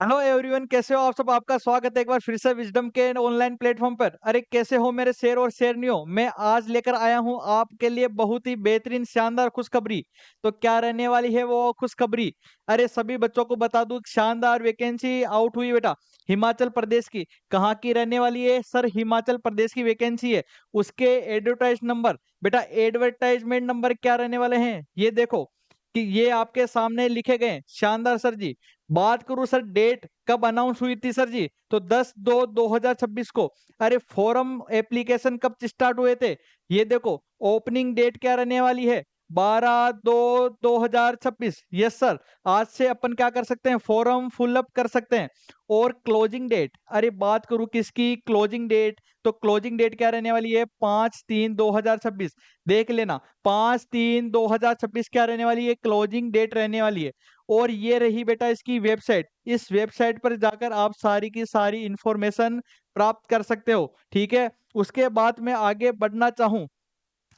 Hello everyone, कैसे हो आप सब। आपका स्वागत है एक बार फिर से विजडम के ऑनलाइन प्लेटफॉर्म पर। अरे कैसे हो मेरे शेर और शेरनियों। मैं आज लेकर आया हूं आपके लिए बहुत ही बेहतरीन शानदार खुशखबरी। तो क्या रहने वाली है वो खुशखबरी। अरे सभी बच्चों को बता दूं, शानदार वैकेंसी आउट हुई बेटा, हिमाचल प्रदेश की। कहाँ की रहने वाली है सर? हिमाचल प्रदेश की वैकेंसी है। उसके एडवर्टाइज नंबर बेटा, एडवर्टाइजमेंट नंबर क्या रहने वाले हैं ये देखो, कि ये आपके सामने लिखे गए हैं। शानदार सर जी। बात करूं सर, डेट कब अनाउंस हुई थी सर जी? तो 10/2/2026 को। अरे फॉर्म एप्लीकेशन कब स्टार्ट हुए थे? ये देखो, ओपनिंग डेट क्या रहने वाली है? 12/2/2026। Yes sir. आज से अपन क्या कर सकते हैं, फॉर्म फुल अप कर सकते हैं। और क्लोजिंग डेट, अरे बात करूं किसकी क्लोजिंग डेट, तो क्लोजिंग डेट क्या रहने वाली है? 5/3/2026। देख लेना, 5/3/2026 क्या रहने वाली है? क्लोजिंग डेट रहने वाली है। और ये रही बेटा इसकी वेबसाइट। इस वेबसाइट पर जाकर आप सारी की सारी इंफॉर्मेशन प्राप्त कर सकते हो। ठीक है। उसके बाद मैं आगे बढ़ना चाहूं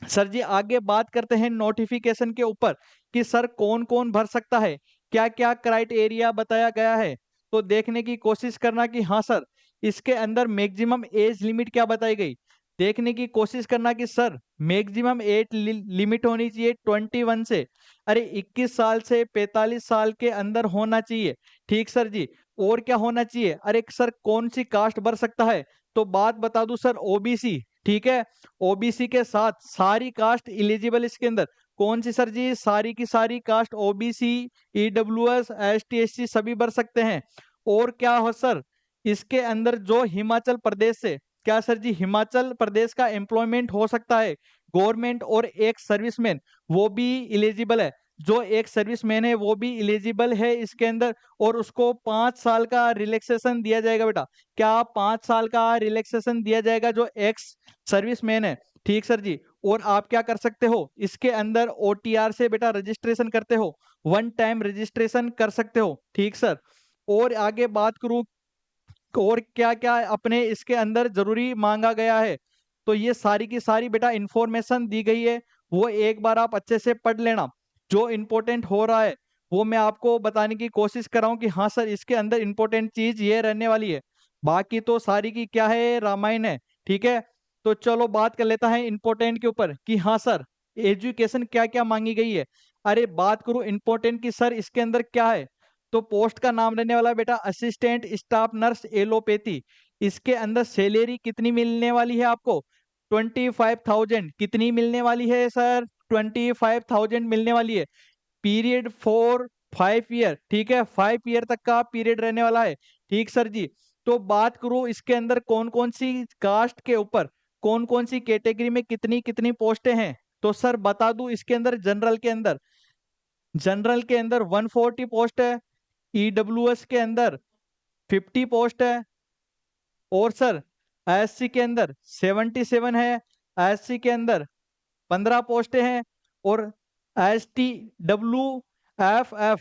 सर जी, आगे बात करते हैं नोटिफिकेशन के ऊपर, कि सर कौन कौन भर सकता है, क्या क्या क्राइटेरिया बताया गया है। तो देखने की कोशिश करना कि हाँ सर, इसके अंदर मैक्सिमम एज लिमिट क्या बताई गई। देखने की कोशिश करना कि सर मैक्सिमम एज लिमिट होनी चाहिए 21 से, अरे 21 साल से 45 साल के अंदर होना चाहिए। ठीक सर जी। और क्या होना चाहिए? अरे सर कौन सी कास्ट भर सकता है? तो बात बता दूं सर, ओबीसी। ठीक है। ओबीसी के साथ सारी कास्ट इलिजिबल इसके अंदर। कौन सी सर जी? सारी की सारी caste, OBC, EWS, ST, SC सभी भर सकते हैं। और क्या हो सर, इसके अंदर जो हिमाचल प्रदेश से, क्या सर जी हिमाचल प्रदेश का एम्प्लॉयमेंट हो सकता है गवर्नमेंट, और एक सर्विसमैन वो भी इलिजिबल है। जो एक सर्विसमैन है वो भी इलिजिबल है इसके अंदर। और उसको 5 साल का रिलैक्सेशन दिया जाएगा बेटा। क्या 5 साल का रिलैक्सेशन दिया जाएगा जो एक्स सर्विसमैन है। ठीक सर जी। और आप क्या कर सकते हो, इसके अंदर ओटीआर से बेटा रजिस्ट्रेशन करते हो, वन टाइम रजिस्ट्रेशन कर सकते हो। ठीक सर। और आगे बात करूं, और क्या क्या अपने इसके अंदर जरूरी मांगा गया है, तो ये सारी की सारी बेटा इंफॉर्मेशन दी गई है। वो एक बार आप अच्छे से पढ़ लेना। जो इंपॉर्टेंट हो रहा है वो मैं आपको बताने की कोशिश कर रहा हूँ, कि हाँ सर इसके अंदर इंपॉर्टेंट चीज ये रहने वाली है। बाकी तो सारी की क्या है, रामायण है। ठीक है। तो चलो बात कर लेता है इंपॉर्टेंट के ऊपर, कि हाँ सर एजुकेशन क्या क्या मांगी गई है। अरे बात करूं इंपॉर्टेंट की सर, इसके अंदर क्या है, तो पोस्ट का नाम रहने वाला है बेटा असिस्टेंट स्टाफ नर्स एलोपैथी। इसके अंदर सैलरी कितनी मिलने वाली है आपको? 25,000 कितनी मिलने वाली है सर? 25,000 मिलने वाली है। Period for 5 year. ठीक है, 5 ईयर तक का पीरियड रहने वाला है। ठीक सर जी। तो बात करूं इसके अंदर कौन कौन सी कास्ट के ऊपर, कौन कौन सी कैटेगरी में कितनी कितनी पोस्टें हैं, तो सर बता दूं, इसके अंदर जनरल के अंदर 140 पोस्ट है। ईडब्ल्यूएस के अंदर 50 पोस्ट है। और सर एससी के अंदर 77 है। एससी के अंदर 15 पोस्टें हैं। और STWFF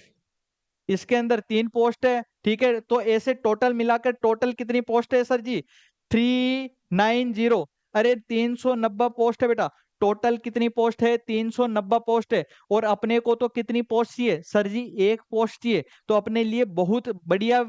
इसके अंदर 3 पोस्ट है। ठीक है। तो ऐसे टोटल मिलाकर टोटल कितनी पोस्ट है सर जी? 390। अरे 390 पोस्ट है बेटा। टोटल कितनी पोस्ट है? 390 पोस्ट है। और अपने को तो कितनी पोस्ट चाहिए सर जी? एक पोस्ट चाहिए। तो अपने लिए बहुत बढ़िया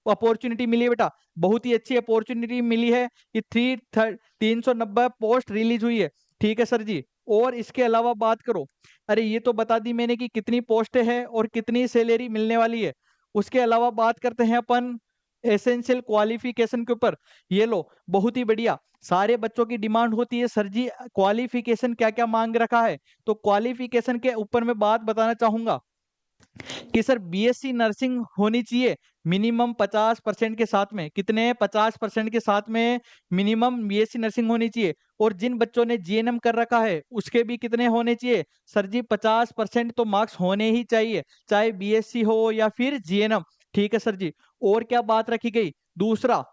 अपॉर्चुनिटी मिली है बेटा, बहुत ही अच्छी अपॉर्चुनिटी मिली है, कि 390 पोस्ट रिलीज हुई है। ठीक है सर जी। और इसके अलावा बात करो, अरे ये तो बता दी मैंने कि कितनी पोस्टें हैं और कितनी सैलरी मिलने वाली है। उसके अलावा बात करते हैं अपन एसेंशियल क्वालिफिकेशन के ऊपर। ये लो, बहुत ही बढ़िया। सारे बच्चों की डिमांड होती है सर जी क्वालिफिकेशन क्या क्या मांग रखा है। तो क्वालिफिकेशन के ऊपर मैं बात बताना चाहूंगा, कि सर बीएससी नर्सिंग होनी चाहिए मिनिमम 50% के साथ में। कितने? 50% के साथ में मिनिमम बीएससी नर्सिंग होनी चाहिए। और जिन बच्चों ने जीएनएम कर रखा है उसके भी कितने होने चाहिए सर जी? 50% तो मार्क्स होने ही चाहिए, चाहे बीएससी हो या फिर जीएनएम। ठीक है सर जी। और क्या बात रखी गई? दूसरा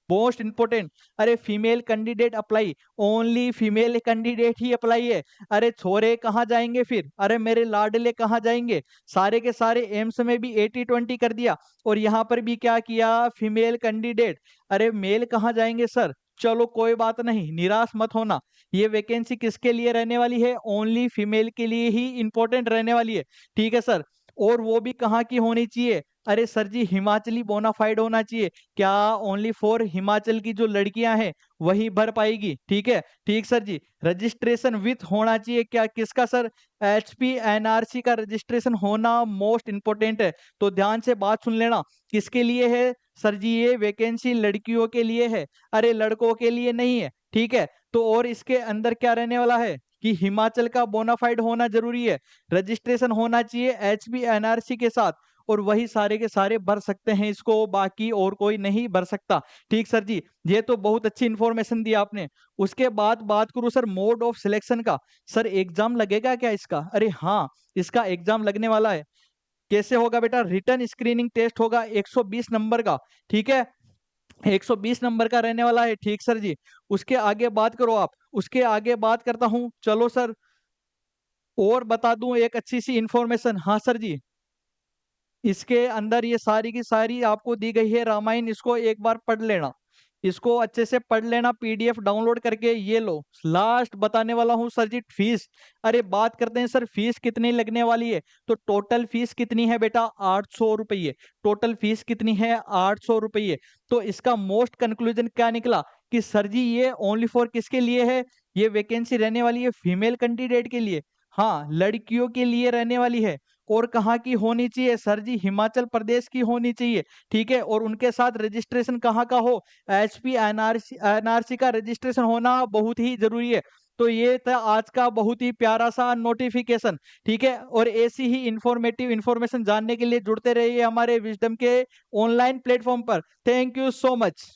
मोस्ट इंपोर्टेंट, अरे female candidate apply, only female candidate ही अप्लाई है। अरे छोरे कहाँ जाएंगे फिर? अरे मेरे लाडले कहाँ जाएंगे? सारे के सारे एम्स में भी 80-20 कर दिया, और यहाँ पर भी क्या किया? Female candidate. अरे मेल कहाँ जाएंगे सर? चलो कोई बात नहीं, निराश मत होना। ये वैकेंसी किसके लिए रहने वाली है? ओनली फीमेल के लिए ही इंपॉर्टेंट रहने वाली है। ठीक है सर। और वो भी कहाँ की होनी चाहिए? अरे सर जी, हिमाचली बोनाफाइड होना चाहिए। क्या ओनली फॉर हिमाचल की जो लड़कियां हैं वही भर पाएगी? ठीक है, ठीक सर जी। रजिस्ट्रेशन विथ होना चाहिए, क्या किसका सर? एचपी एनआरसी का रजिस्ट्रेशन होना मोस्ट इंपोर्टेंट है। तो ध्यान से बात सुन लेना, किसके लिए है सर जी? ये वैकेंसी लड़कियों के लिए है, अरे लड़कों के लिए नहीं है। ठीक है, तो और इसके अंदर क्या रहने वाला है कि हिमाचल का बोनाफाइड होना जरूरी है, रजिस्ट्रेशन होना चाहिए एचपी एनआरसी के साथ, और वही सारे के सारे भर सकते हैं इसको, बाकी और कोई नहीं भर सकता। ठीक सर जी, ये तो बहुत अच्छी इंफॉर्मेशन दी आपने। उसके बाद बात करूं सर मोड ऑफ सिलेक्शन का, सर एग्जाम लगेगा क्या इसका? अरे हाँ, इसका एग्जाम लगने वाला है। कैसे होगा बेटा? रिटर्न स्क्रीनिंग टेस्ट होगा 120 नंबर का। ठीक है, 120 नंबर का रहने वाला है। ठीक सर जी, उसके आगे बात करो आप। उसके आगे बात करता हूं, चलो सर, और बता दूं एक अच्छी सी इंफॉर्मेशन। हाँ सर जी, इसके अंदर ये सारी की सारी आपको दी गई है रामायण, इसको एक बार पढ़ लेना, इसको अच्छे से पढ़ लेना पीडीएफ डाउनलोड करके। ये लो, लास्ट बताने वाला हूँ सर जी, फीस। अरे बात करते हैं सर, फीस कितनी लगने वाली है? तो टोटल फीस कितनी है बेटा? 800 रुपये। टोटल फीस कितनी है? 800 रुपये। तो इसका मोस्ट कंक्लूजन क्या निकला कि सर जी ये ओनली फॉर किसके लिए है? ये वैकेंसी रहने वाली है फीमेल कैंडिडेट के लिए, हाँ लड़कियों के लिए रहने वाली है। और कहाँ की होनी चाहिए सर जी? हिमाचल प्रदेश की होनी चाहिए। ठीक है, और उनके साथ रजिस्ट्रेशन कहाँ का हो? एचपी एनआरसी, एनआरसी का रजिस्ट्रेशन होना बहुत ही जरूरी है। तो ये था आज का बहुत ही प्यारा सा नोटिफिकेशन। ठीक है, और ऐसी ही इंफॉर्मेटिव इंफॉर्मेशन जानने के लिए जुड़ते रहिए हमारे विजडम के ऑनलाइन प्लेटफॉर्म पर। Thank you so much.